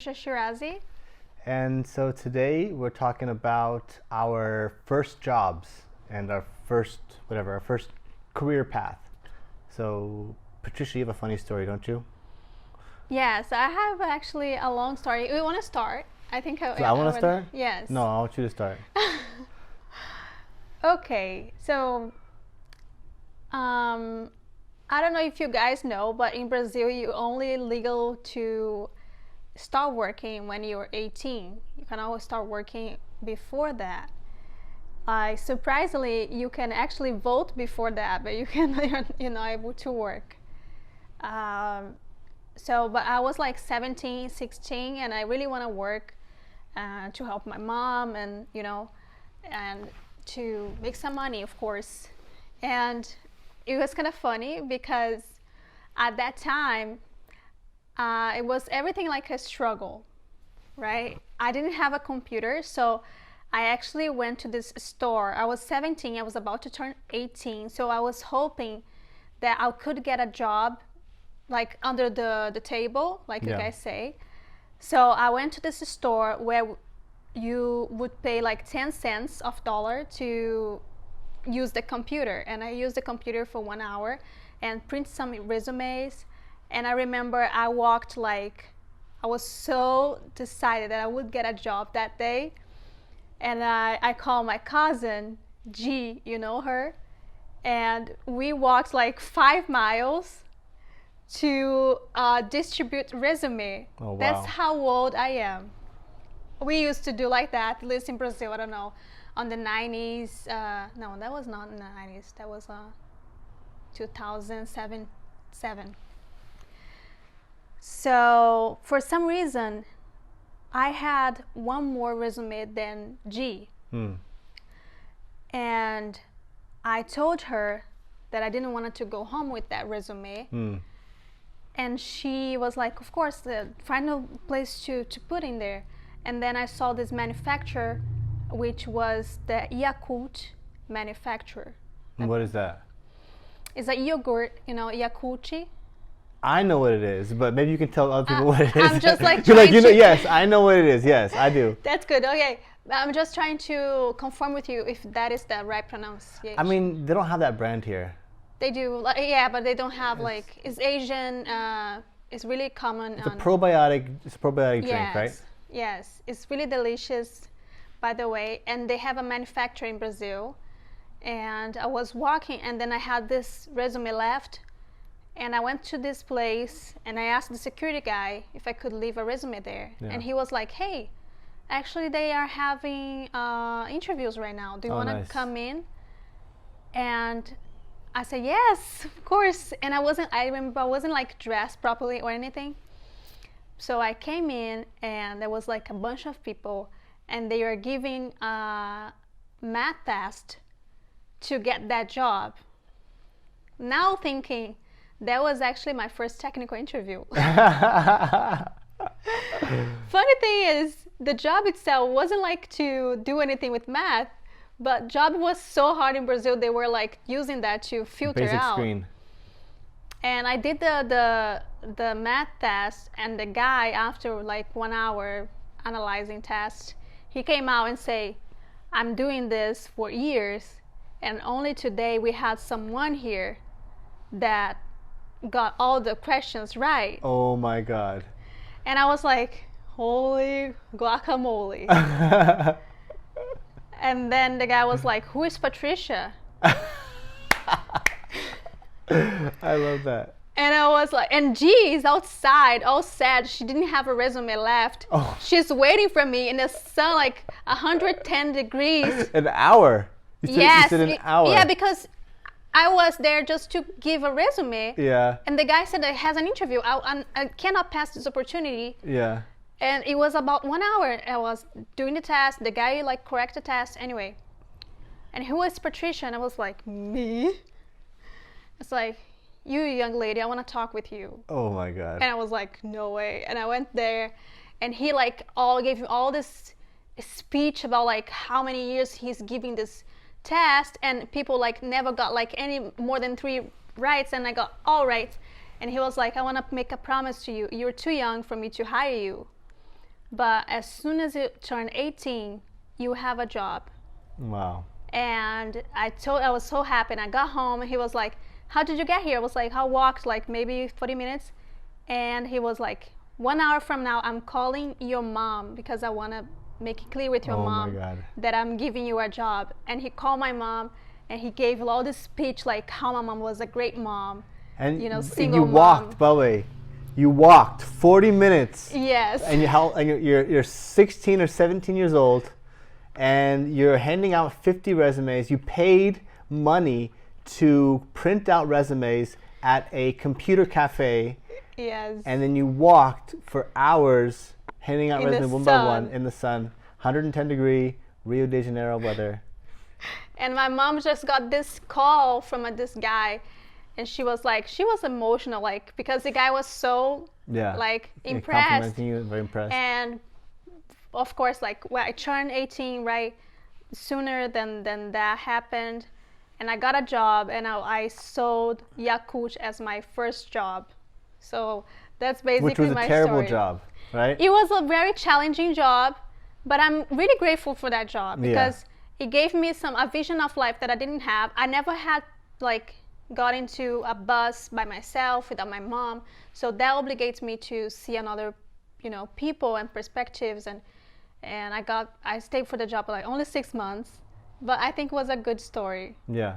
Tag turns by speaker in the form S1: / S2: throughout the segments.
S1: Shirazi.
S2: And so today we're talking about our first jobs and our first career path. So, Patricia, you have a funny story, don't you?
S1: Yes, I have actually a long story. We want to start. I think
S2: So I want to start?
S1: Yes.
S2: No, I want you to start.
S1: Okay, so um, I don't know if you guys know, but in Brazil, you only legal to start working when you're 18. You can always start working before that. Surprisingly, you can actually vote before that, but you're not able to work. Um, but I was like 17, 16, and I really want to work to help my mom and to make some money, of course. And it was kind of funny because at that time, it was everything like a struggle, right? I didn't have a computer, so I actually went to this store. I was 17, I was about to turn 18, so I was hoping that I could get a job like under the table, like you guys say. So I went to this store where you would pay like 10 cents of dollar to use the computer, and I used the computer for 1 hour and print some resumes. And I remember I walked like I was so decided that I would get a job that day. And I called my cousin G, you know her, and we walked like 5 miles to distribute resume.
S2: Oh, wow.
S1: That's how old I am. We used to do like that, at least in Brazil. I don't know, on the 90s. No, that was not in the 90s. That was 2007. So for some reason, I had one more resume than G. And I told her that I didn't want to go home with that resume. And she was like, of course, find a place to put in there. And then I saw this manufacturer, which was the Yakult manufacturer.
S2: And what is that?
S1: It's a yogurt, Yakult.
S2: I know what it is, but maybe you can tell other people what it is.
S1: I'm just like
S2: You're like,
S1: trying to-
S2: yes, I know what it is. Yes, I do.
S1: That's good. Okay. I'm just trying to confirm with you if that is the right pronunciation.
S2: I mean, they don't have that brand here.
S1: They do, yeah, but they don't have like, it's Asian, it's really common.
S2: It's a probiotic drink,
S1: yes,
S2: right?
S1: Yes, it's really delicious, by the way. And they have a manufacturer in Brazil. And I was walking, and then I had this resume left. And I went to this place, and I asked the security guy if I could leave a resume there.
S2: Yeah.
S1: And he was like, hey, actually they are having interviews right now. Do you want to
S2: nice.
S1: come in? And I said, yes, of course. And I remember I wasn't like dressed properly or anything. So I came in, and there was like a bunch of people, and they were giving a math test to get that job. Now thinking, that was actually my first technical interview. Funny thing is, the job itself wasn't like to do anything with math, but job was so hard in Brazil, they were like using that to filter
S2: Basic
S1: out.
S2: screen.
S1: And I did the math test, and the guy, after like 1 hour analyzing tests, he came out and say, I'm doing this for years, and only today we had someone here that got all the questions right.
S2: Oh my God.
S1: And I was like, holy guacamole. And then the guy was like, who is Patricia?
S2: I love that.
S1: And I was like, and G is outside, all sad. She didn't have a resume left.
S2: Oh.
S1: She's waiting for me in the sun, like 110 degrees.
S2: An hour. You said an hour.
S1: Yeah, because I was there just to give a resume.
S2: Yeah.
S1: And the guy said that he has an interview. I cannot pass this opportunity.
S2: Yeah.
S1: And it was about 1 hour. I was doing the test. The guy like corrected the test anyway. And who was Patricia? And I was like, me? It's like, you young lady, I want to talk with you.
S2: Oh my God.
S1: And I was like, no way. And I went there, and he like gave me all this speech about like how many years he's giving this test, and people like never got like any more than 3 rights, and I got all right. And he was like, I want to make a promise to you. You're too young for me to hire you. but as soon as you turn 18, you have a job.
S2: Wow.
S1: And I was so happy, and I got home and he was like, how did you get here? I was like, I walked like maybe 40 minutes. And he was like, 1 hour from now, I'm calling your mom because I want to make it clear with your
S2: Oh my
S1: mom
S2: God.
S1: that I'm giving you a job. And he called my mom and he gave all this speech like how my mom was a great mom.
S2: And
S1: Single
S2: you walked,
S1: mom.
S2: by the way, you walked 40 minutes.
S1: Yes.
S2: And you're 16 or 17 years old, and you're handing out 50 resumes. You paid money to print out resumes at a computer cafe.
S1: Yes.
S2: And then you walked for hours handing out resumes one by one in the sun, 110-degree Rio de Janeiro weather.
S1: And my mom just got this call from this guy, and she was emotional, like, because the guy was so like impressed.
S2: Complimenting you, very impressed.
S1: And of course, like, when I turned 18, right, sooner than that happened, and I got a job, and I sold Yakult as my first job. So that's basically my story.
S2: Which was a terrible job, right?
S1: It was a very challenging job, but I'm really grateful for that job because it gave me a vision of life that I didn't have. I never had got into a bus by myself without my mom, so that obligates me to see another, people and perspectives, and I stayed for the job like only 6 months, but I think it was a good story.
S2: Yeah.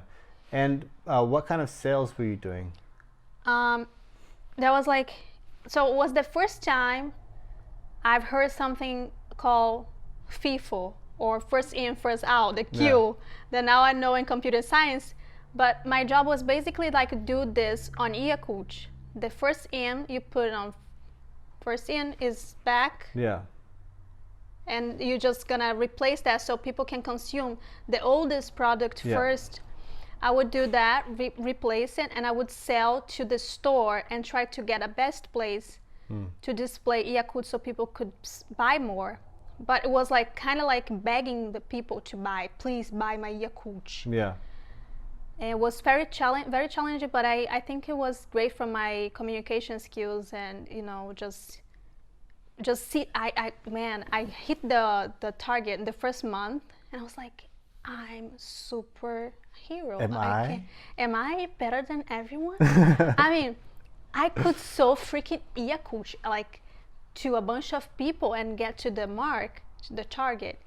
S2: And what kind of sales were you doing?
S1: That was so it was the first time I've heard something called FIFO, or first in, first out, the queue, that now I know in computer science. But my job was basically do this on Yakult. The first in, you put it on, first in is back.
S2: Yeah.
S1: And you're just gonna replace that so people can consume the oldest product first. I would do that, replace it, and I would sell to the store and try to get a best place to display Yakult so people could buy more. But it was kind of begging the people to buy. Please buy my Yakult.
S2: Yeah.
S1: And it was very challenging, but I think it was great for my communication skills, and just see. I hit the target in the first month, and I was like, I'm superhero. Am I better than everyone? I mean, I could sell freaking Yakult to a bunch of people and get to the mark, to the target.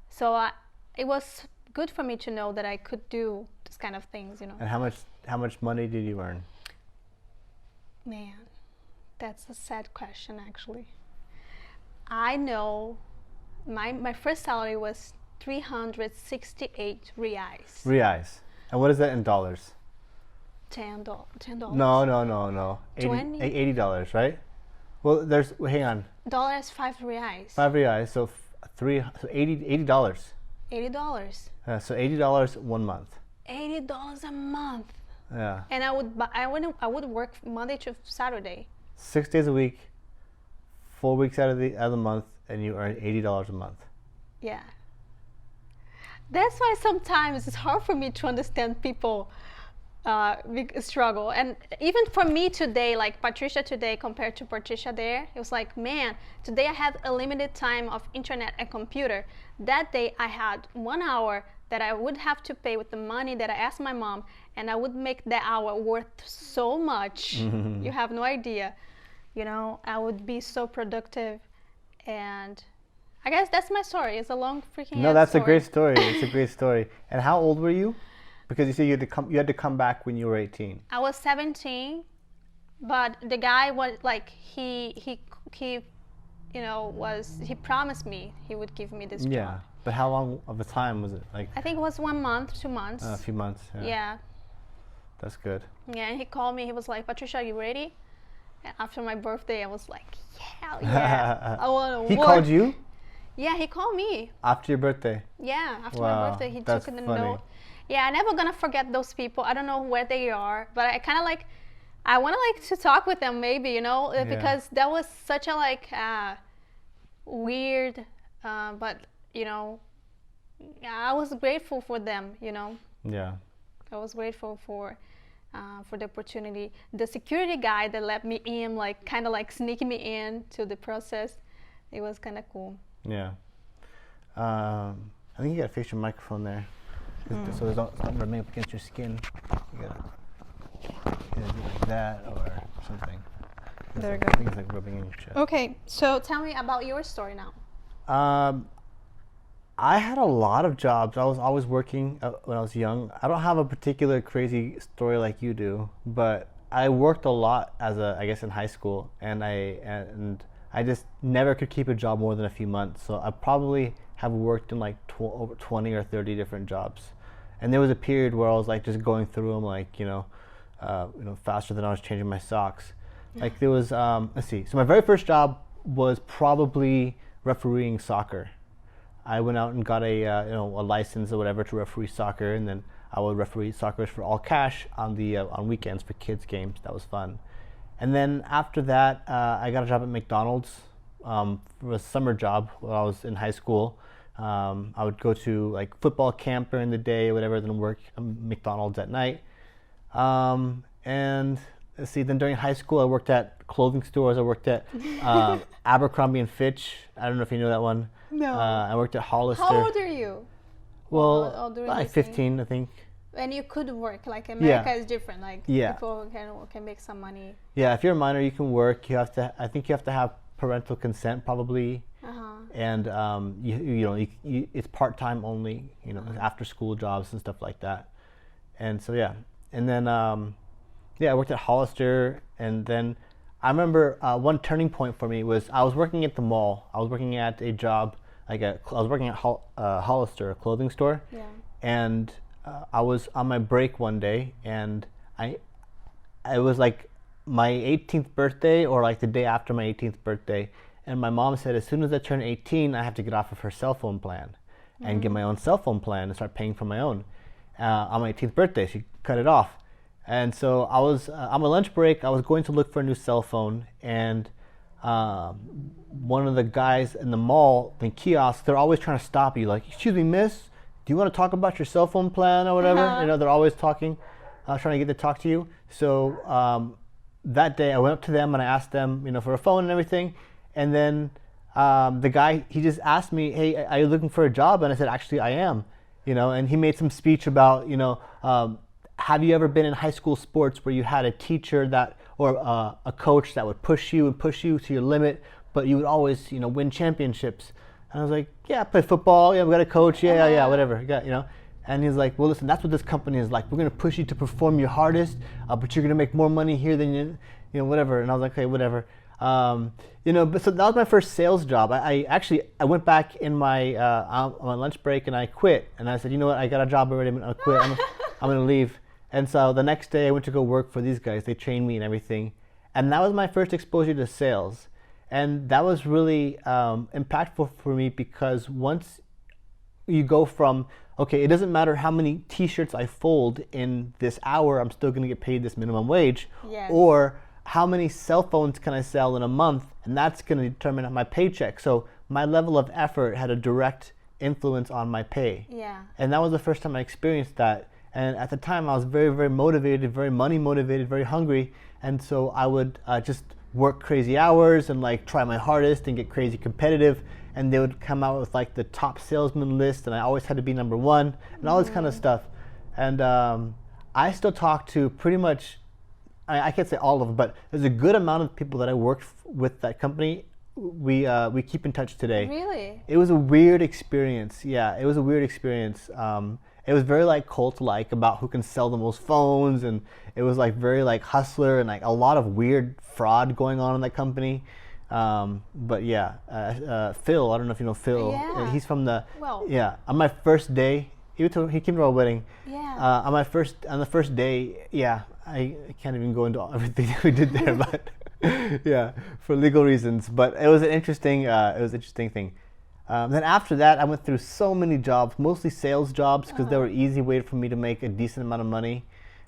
S1: So it was good for me to know that I could do this kind of things,
S2: And how much money did you earn?
S1: Man, that's a sad question, actually. I know my first salary was 368 reais.
S2: Reais. And what is that in dollars?
S1: $10.
S2: No. $80, right? Well, hang on.
S1: Dollar is 5 reais.
S2: 5 reais, so $80.
S1: $80.
S2: So $80 1 month.
S1: $80 a month.
S2: Yeah.
S1: And I would work Monday to Saturday.
S2: 6 days a week, 4 weeks out of the month, and you earn $80 a month.
S1: Yeah. That's why sometimes it's hard for me to understand people struggle. And even for me today, like Patricia today compared to Patricia there, it was like, man, today I had a limited time of internet and computer. That day I had 1 hour that I would have to pay with the money that I asked my mom, and I would make that hour worth so much. You have no idea. I would be so productive, and I guess that's my story. It's a long freaking
S2: No, that's
S1: story.
S2: a great story. It's a great story. And how old were you? Because you said you had to come back when you were 18.
S1: I was 17, but the guy was he promised me he would give me this job.
S2: Yeah, but how long of a time was it?
S1: I think it was 1 month, 2 months.
S2: A few months. Yeah. That's good.
S1: Yeah, and he called me. He was like, Patricia, are you ready? And after my birthday, I was like, yeah, I want to work.
S2: He called you?
S1: Yeah, he called me.
S2: After your birthday?
S1: Yeah, after my birthday, he took the note. Yeah, I'm never gonna forget those people. I don't know where they are, but I kind of I want to talk with them maybe, because that was such a weird, but I was grateful for them,
S2: Yeah.
S1: I was grateful for the opportunity. The security guy that let me in, kind of sneaking me in to the process, It was kind of cool.
S2: Yeah. I think you gotta face your microphone there, so it's not rubbing up against your skin. You gotta do it like that or something.
S1: There you
S2: I
S1: go.
S2: think it's like rubbing in your chest.
S1: Okay, so tell me about your story now.
S2: I had a lot of jobs. I was always working when I was young. I don't have a particular crazy story like you do, but I worked a lot I guess in high school, and I just never could keep a job more than a few months. So I probably have worked in like over 20 or 30 different jobs. And there was a period where I was like just going through them like, faster than I was changing my socks. Like there was, let's see. So my very first job was probably refereeing soccer. I went out and got a license or whatever to referee soccer, and then I would referee soccer for all cash on weekends for kids games. That was fun. And then after that, I got a job at McDonald's for a summer job while I was in high school. I would go to like football camp during the day or whatever, then work at McDonald's at night. And let's see, then during high school, I worked at clothing stores. I worked at Abercrombie and Fitch. I don't know if you know that one.
S1: No.
S2: I worked at Hollister.
S1: How old are you?
S2: Well, like 15, I think.
S1: And you could work, like America is different. Like people can make some money.
S2: Yeah, if you're a minor, you can work. I think you have to have parental consent probably. And it's part-time only. After school jobs and stuff like that. And so and then I worked at Hollister, and then I remember one turning point for me was I was working at the mall. I was working at a job I was working at Hollister, a clothing store.
S1: Yeah.
S2: And I was on my break one day, and it was like my 18th birthday or like the day after my 18th birthday, and my mom said as soon as I turn 18 I have to get off of her cell phone plan and get my own cell phone plan and start paying for my own. On my 18th birthday she cut it off, and so I was on my lunch break. I was going to look for a new cell phone, and one of the guys in the mall, the kiosk, they're always trying to stop you, like, excuse me, miss, do you want to talk about your cell phone plan or whatever? They're always talking, trying to get to talk to you. So that day I went up to them and I asked them, for a phone and everything. And then the guy, he just asked me, hey, are you looking for a job? And I said, actually, I am. And he made some speech about, have you ever been in high school sports where you had a teacher or a coach that would push you to your limit, but you would always, win championships? And I was like, yeah, I play football. Yeah, we got a coach. Yeah, whatever. And he's like, well, listen, that's what this company is like. We're going to push you to perform your hardest, but you're going to make more money here than whatever. And I was like, okay, whatever. But so that was my first sales job. I went back in my on my lunch break and I quit. And I said, you know what? I got a job already. I'm going to quit. I'm going to leave. And so the next day I went to go work for these guys. They trained me and everything. And that was my first exposure to sales. And that was really impactful for me, because once you go from, okay, it doesn't matter how many t-shirts I fold in this hour, I'm still going to get paid this minimum wage.
S1: Yes.
S2: Or how many cell phones can I sell in a month, and that's going to determine my paycheck. So my level of effort had a direct influence on my pay.
S1: Yeah.
S2: And that was the first time I experienced that. And at the time I was very, very motivated, very money motivated, very hungry. And so I would just work crazy hours and like try my hardest and get crazy competitive, and they would come out with like the top salesman list, and I always had to be number one and all this kind of stuff. And I still talk to pretty much, I can't say all of them, but there's a good amount of people that I worked with that company. We keep in touch today.
S1: Really?
S2: It was a weird experience. Yeah, it was a weird experience. It was very like cult-like about who can sell the most phones, and it was like very like hustler and like a lot of weird fraud going on in that company. But yeah, Phil, I don't know if you know Phil.
S1: Yeah.
S2: He's from
S1: Well.
S2: Yeah, on my first day, he came to our wedding.
S1: Yeah.
S2: On the first day, yeah, I can't even go into everything that we did there, but yeah, for legal reasons. But it was an interesting thing. Then after that, I went through so many jobs, mostly sales jobs, because they were an easy way for me to make a decent amount of money.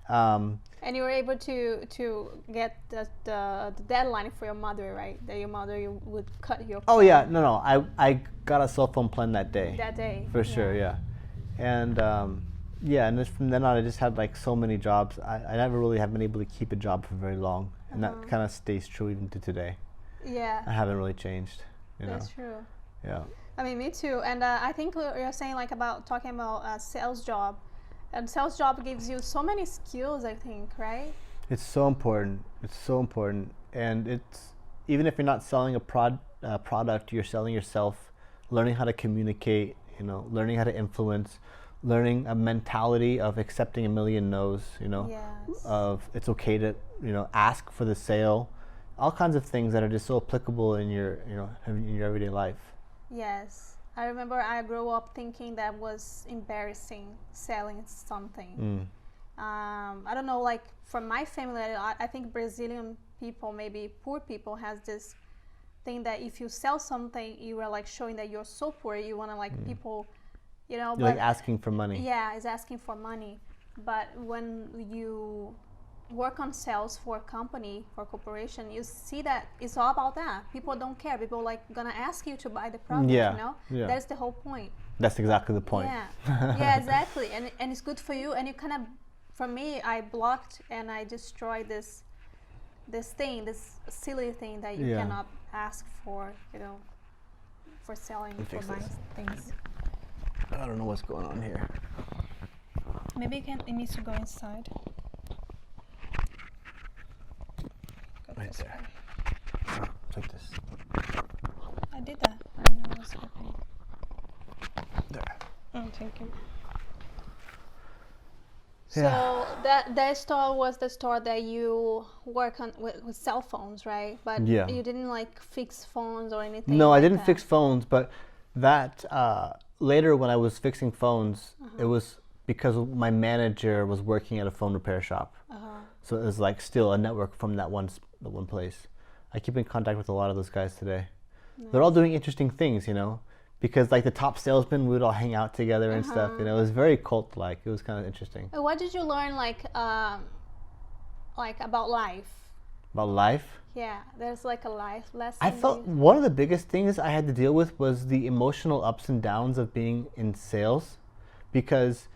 S1: And you were able to get the deadline for your mother, right? That your mother you would cut your.
S2: Oh yeah, no, I got a cell phone plan that day.
S1: That day.
S2: For sure, yeah. And and just from then on, I just had like so many jobs. I never really have been able to keep a job for very long, and that kind of stays true even to today.
S1: Yeah.
S2: I haven't really changed. You
S1: That's
S2: know?
S1: true.
S2: Yeah.
S1: I mean, me too. And I think you're saying like about talking about a sales job, and sales job gives you so many skills. I think, right?
S2: It's so important. It's so important, and it's even if you're not selling a product, you're selling yourself. Learning how to communicate, you know, learning how to influence, learning a mentality of accepting a million no's, you know,
S1: Yes.
S2: of it's okay to, you know, ask for the sale, all kinds of things that are just so applicable in your, you know, in your everyday life.
S1: Yes. I remember I grew up thinking that was embarrassing selling something. I don't know, like from my family, I think Brazilian people, maybe poor people, has this thing that if you sell something, you are like showing that you're so poor. You want to like people, you know.
S2: You're
S1: but
S2: like asking for money.
S1: yeah, it's asking for money. But when you work on sales for a company, for a corporation, you see that it's all about that. People don't care. People like gonna ask you to buy the product.
S2: Yeah,
S1: You know,
S2: yeah.
S1: that's the whole point.
S2: That's exactly the point.
S1: Yeah, yeah, exactly. And it's good for you. And you kind of, for me, I blocked and I destroyed this silly thing that you
S2: Yeah.
S1: cannot ask for, you know, for selling, for
S2: fix
S1: buying
S2: this.
S1: things.
S2: I don't know what's going on here.
S1: Maybe it needs to go inside. Go
S2: Right
S1: this
S2: there.
S1: way.
S2: Take this.
S1: I did that. I know what's happening.
S2: There.
S1: Oh, thank you.
S2: Yeah.
S1: So that store was the store that you work on with cell phones, right? But
S2: Yeah.
S1: you didn't like fix phones or anything.
S2: No, I
S1: like
S2: didn't
S1: that.
S2: fix phones, but that later when I was fixing phones, it was because my manager was working at a phone repair shop. So it was like still a network from that one place. I keep in contact with a lot of those guys today.
S1: Nice.
S2: They're all doing interesting things, you know, because like the top salesmen, we would all hang out together and stuff. You know, it was very cult-like. It was kind of interesting.
S1: What did you learn, like about life?
S2: About life.
S1: Yeah, there's like a life lesson.
S2: I felt one of the biggest things I had to deal with was the emotional ups and downs of being in sales, because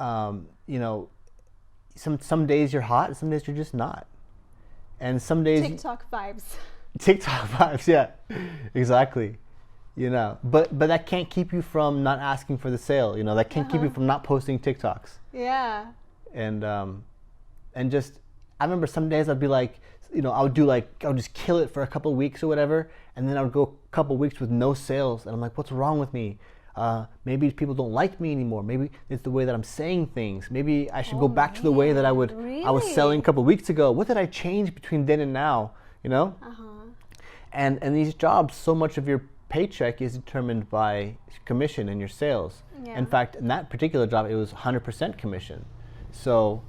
S2: you know, some days you're hot, and some days you're just not, and some days
S1: TikTok vibes.
S2: TikTok vibes, yeah, exactly. You know, but that can't keep you from not asking for the sale. You know, that can't keep you from not posting TikToks.
S1: Yeah.
S2: And just I remember some days I'd be like, you know, I would just kill it for a couple of weeks or whatever, and then I would go a couple of weeks with no sales, and I'm like, what's wrong with me? Maybe people don't like me anymore. Maybe it's the way that I'm saying things. Maybe I should go back to the way that I was selling a couple of weeks ago. What did I change between then and now? You know? And these jobs, so much of your paycheck is determined by commission and your sales.
S1: Yeah.
S2: In fact, in that particular job, it was 100% commission. So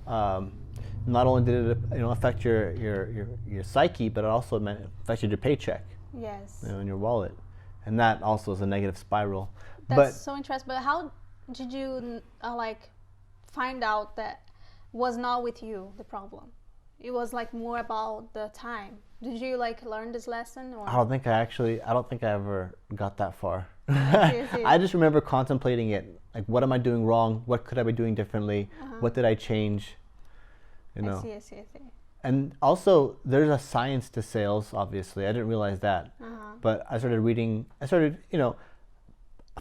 S2: not only did it, you know, affect your psyche, but it also affected your paycheck,
S1: Yes.
S2: you know, in your wallet, and that also is a negative spiral.
S1: That's so interesting. But how did you like find out that was not with you the problem? It was like more about the time. Did you like learn this lesson, or?
S2: I don't think I ever got that far.
S1: I see.
S2: I just remember contemplating it, like, what am I doing wrong? What could I be doing differently? What did I change? You know.
S1: I see.
S2: And also, there's a science to sales. Obviously, I didn't realize that. But I started reading. I started, you know,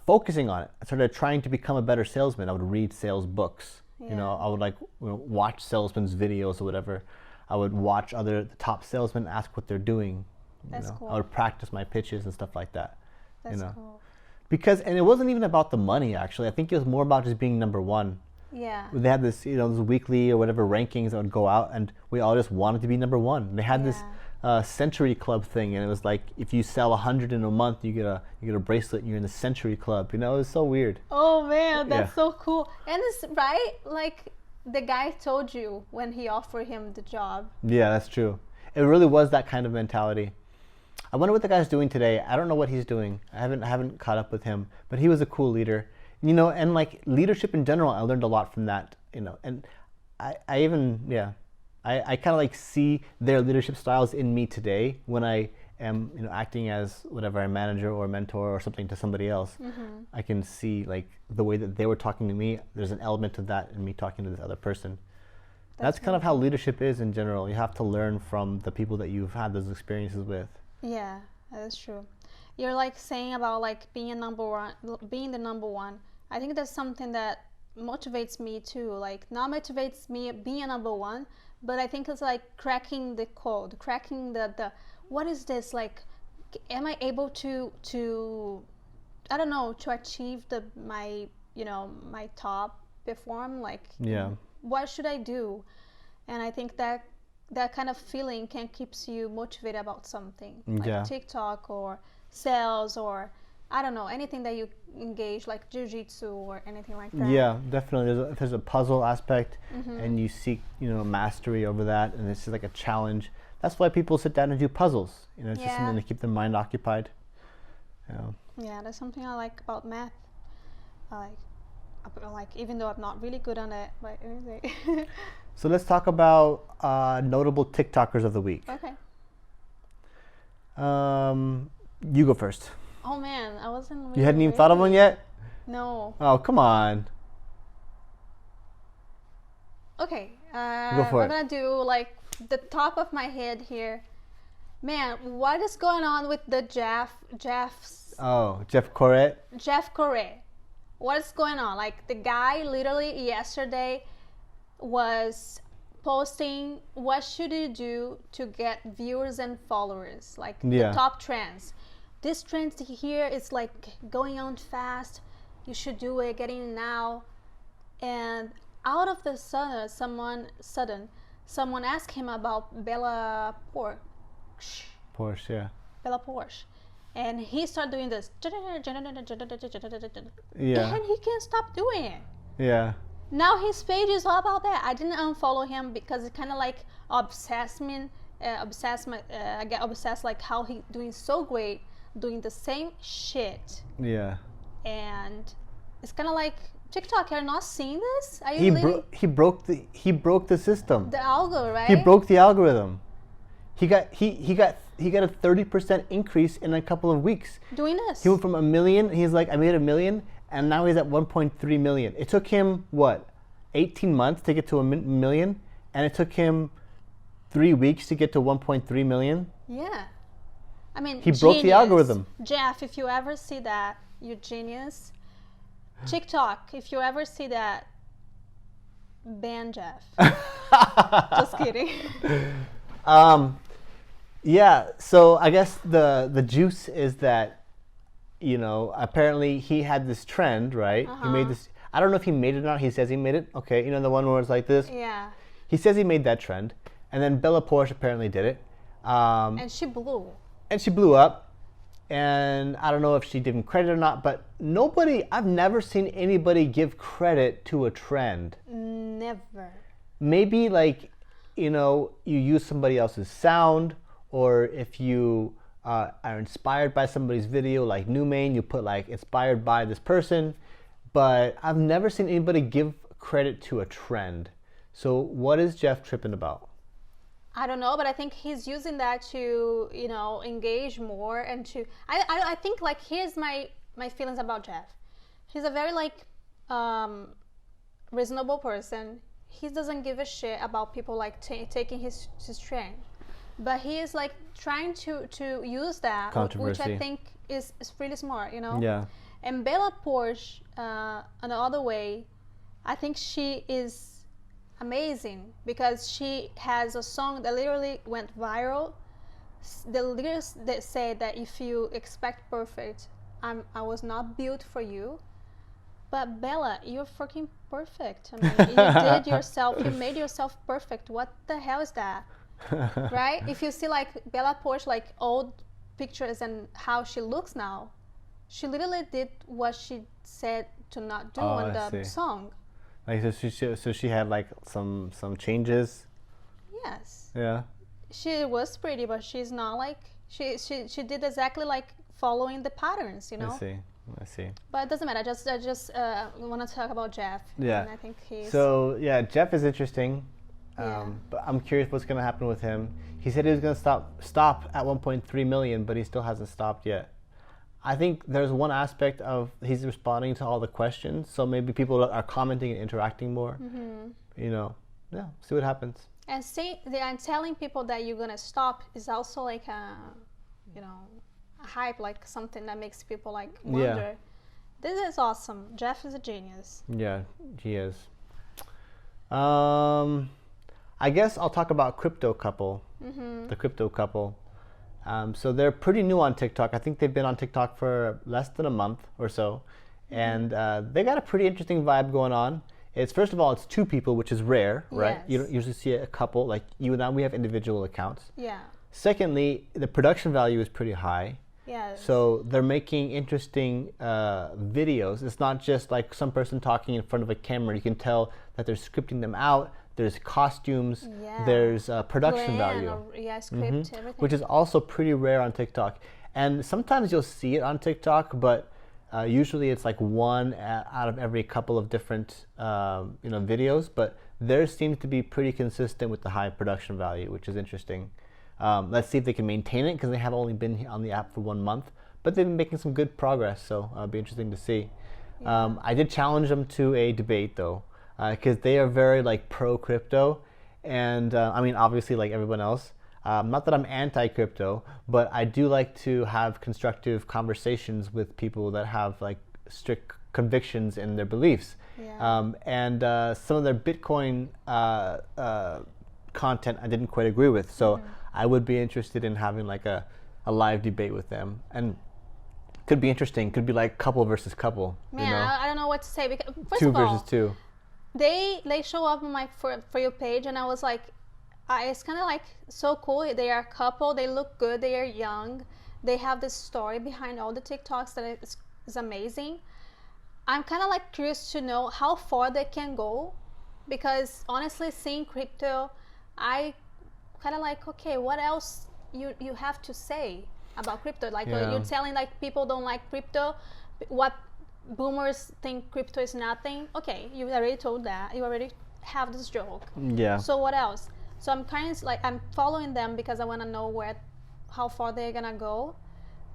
S2: focusing on it. I started trying to become a better salesman. I would read sales books.
S1: Yeah.
S2: You know, I would like, you know, watch salesmen's videos or whatever. I would watch the top salesmen, ask what they're doing.
S1: That's
S2: you know?
S1: cool.
S2: I would practice my pitches and stuff like that.
S1: That's
S2: you know,
S1: cool.
S2: because and it wasn't even about the money, actually. I think it was more about just being number one.
S1: Yeah.
S2: They had this, you know, this weekly or whatever rankings that would go out, and we all just wanted to be number one. They had this Century Club thing, and it was like, if you sell 100 in a month, you get a bracelet, and you're in the Century Club. You know, it was so weird.
S1: Oh man, that's
S2: Yeah.
S1: so cool. And it's right, like the guy told you when he offered him the job.
S2: Yeah, that's true. It really was that kind of mentality. I wonder what the guy's doing today. I don't know what he's doing. I haven't caught up with him, but he was a cool leader. You know, and like leadership in general, I learned a lot from that. You know, and I even I kind of like see their leadership styles in me today when I am, you know, acting as whatever, a manager or a mentor or something to somebody else. I can see like the way that they were talking to me. There's an element of that in me talking to this other person. That's kind of how leadership is in general. You have to learn from the people that you've had those experiences with.
S1: Yeah, that's true. you're like saying about like being the number one. I think that's something that motivates me too. Like, not motivates me being a number one, but I think it's like cracking the code, cracking the what is this, like, am I able to I don't know, to achieve my my top perform, like,
S2: Yeah.
S1: what should I do? And I think that kind of feeling can keeps you motivated about something, like
S2: Yeah.
S1: TikTok or sales, or I don't know, anything that you engage, like jiu-jitsu or anything like that.
S2: Yeah, definitely. There's a puzzle aspect, and you seek mastery over that, and it's just like a challenge. That's why people sit down and do puzzles. It's just something to keep their mind occupied.
S1: Yeah, that's something I like about math. Like even though I'm not really good on it, but anyway.
S2: So let's talk about notable TikTokers of the week.
S1: Okay.
S2: You go first.
S1: Oh man, I wasn't really
S2: You hadn't even thought of one yet?
S1: No.
S2: Oh, come on.
S1: Okay.
S2: Go for
S1: I'm
S2: it.
S1: gonna do like the top of my head here. Man, what is going on with the
S2: Oh, Jeff Corrett.
S1: Jeff Correa? What is going on? Like, the guy literally yesterday was posting what should you do to get viewers and followers, like the top trends. This trend here is like going on fast. You should do it, getting it now. And out of the sudden, someone asked him about Bella
S2: Porsche, yeah.
S1: Bella Porsche. And he started doing this.
S2: Yeah.
S1: And he can't stop doing it.
S2: Yeah.
S1: Now his page is all about that. I didn't unfollow him because it kind of like I get obsessed, like how he doing so great, doing the same shit.
S2: Yeah.
S1: And it's kind of like, TikTok, you're not seeing this? Are you
S2: he broke the system.
S1: the algo, right?
S2: He broke the algorithm. He got a 30% increase in a couple of weeks.
S1: Doing this.
S2: He went from 1 million. He's like, I made 1 million, and now he's at 1.3 million. It took him what, 18 months to get to 1 million, and it took him 3 weeks to get to 1.3 million.
S1: Yeah. I mean,
S2: he broke the algorithm.
S1: Jeff, if you ever see that, you genius. TikTok, if you ever see that, ban Jeff. Just kidding.
S2: Yeah, so I guess the juice is that, apparently he had this trend, right? He made this, I don't know if he made it or not. He says he made it. Okay, the one where it's like this.
S1: Yeah.
S2: He says he made that trend. And then Bella Porsche apparently did it.
S1: And she blew.
S2: And she blew up. And I don't know if she gave him credit or not, but I've never seen anybody give credit to a trend.
S1: Never.
S2: Maybe like, you use somebody else's sound, or if you are inspired by somebody's video, like New Main, you put like inspired by this person. But I've never seen anybody give credit to a trend. So what is Jeff tripping about?
S1: I don't know, but I think he's using that to, engage more and to. I think like here's my feelings about Jeff. He's a very like reasonable person. He doesn't give a shit about people like taking his trend, but he is like trying to use that, which I think is pretty smart,
S2: Yeah.
S1: And Bella Porsche, another way, I think she is amazing because she has a song that literally went viral. The lyrics that say that if you expect perfect, I was not built for you. But Bella, you're freaking perfect. I mean, you made yourself perfect. What the hell is that? Right? If you see like Bella Porsche, like old pictures and how she looks now, she literally did what she said to not do on the song.
S2: Like so she had like some changes.
S1: Yes.
S2: Yeah.
S1: She was pretty, but she's not like she did exactly like following the patterns,
S2: I see.
S1: But it doesn't matter. I just want to talk about Jeff.
S2: Yeah.
S1: And I think he's.
S2: So yeah, Jeff is interesting.
S1: Yeah.
S2: But I'm curious what's going to happen with him. He said he was going to stop at 1.3 million, but he still hasn't stopped yet. I think there's one aspect of he's responding to all the questions, so maybe people are commenting and interacting more. Yeah, see what happens.
S1: And telling people that you're gonna stop is also like hype, like something that makes people like wonder. This is awesome. Jeff is a genius.
S2: Yeah, he is. I guess I'll talk about Crypto Couple. The Crypto Couple. So they're pretty new on TikTok. I think they've been on TikTok for less than a month or so. And they got a pretty interesting vibe going on. It's, first of all, it's two people, which is rare, right? You don't usually see a couple. Like you and I, we have individual accounts.
S1: Yeah.
S2: Secondly, the production value is pretty high.
S1: Yes.
S2: So they're making interesting videos. It's not just like some person talking in front of a camera. You can tell that they're scripting them out. There's costumes. There's production value.
S1: Script, everything.
S2: Which is also pretty rare on TikTok. And sometimes you'll see it on TikTok, but usually it's like one out of every couple of different videos. But theirs seems to be pretty consistent with the high production value, which is interesting. Let's see if they can maintain it, because they have only been on the app for 1 month, but they've been making some good progress, so it'll be interesting to see. I did challenge them to a debate though, because they are very like pro crypto, and I mean obviously like everyone else. Not that I'm anti-crypto, but I do like to have constructive conversations with people that have like strict convictions in their beliefs. And some of their Bitcoin content I didn't quite agree with, so I would be interested in having like a live debate with them, and could be interesting. Could be like couple versus couple.
S1: Man, I don't know what to say, because first
S2: two
S1: of all,
S2: versus two.
S1: They show up on my for you page, and I was like, it's kind of like so cool. They are a couple. They look good. They are young. They have this story behind all the TikToks that is amazing. I'm kind of like curious to know how far they can go, because honestly, seeing crypto, I kind of like, okay, what else you have to say about crypto? Like you're telling like people don't like crypto, what boomers think crypto is nothing. Okay, you already told that. You already have this joke.
S2: Yeah.
S1: So what else? So I'm kind of like, I'm following them because I want to know how far they're gonna go,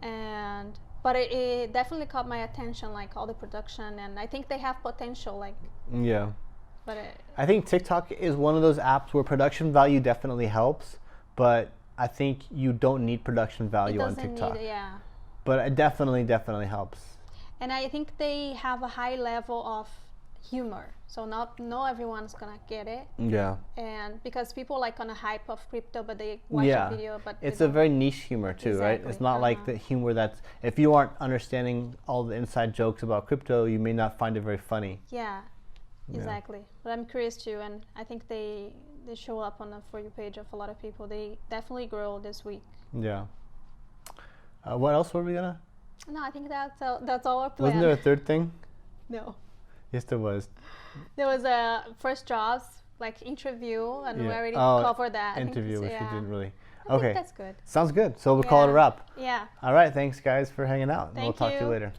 S1: but it definitely caught my attention, like all the production, and I think they have potential, like.
S2: Yeah.
S1: But
S2: I think TikTok is one of those apps where production value definitely helps, but I think you don't need production value on TikTok. But it definitely helps.
S1: And I think they have a high level of humor, so not everyone's gonna get it.
S2: Yeah.
S1: And because people like on a hype of crypto, but they watch a video, but
S2: it's a very niche humor too, right? It's not like the humor that's, if you aren't understanding all the inside jokes about crypto, you may not find it very funny.
S1: Yeah. Exactly. But I'm curious too, and I think they show up on the For You page of a lot of people. They definitely grow this week.
S2: Yeah. What else were we gonna?
S1: No, I think that's all our plan.
S2: Wasn't there a third thing?
S1: No.
S2: Yes, there was.
S1: There was a first jobs, like interview, and we already covered that.
S2: Interview, which we didn't really.
S1: I think that's good.
S2: Sounds good. So we'll call it a wrap.
S1: Yeah.
S2: All right. Thanks, guys, for hanging out.
S1: Thank
S2: we'll talk to you later.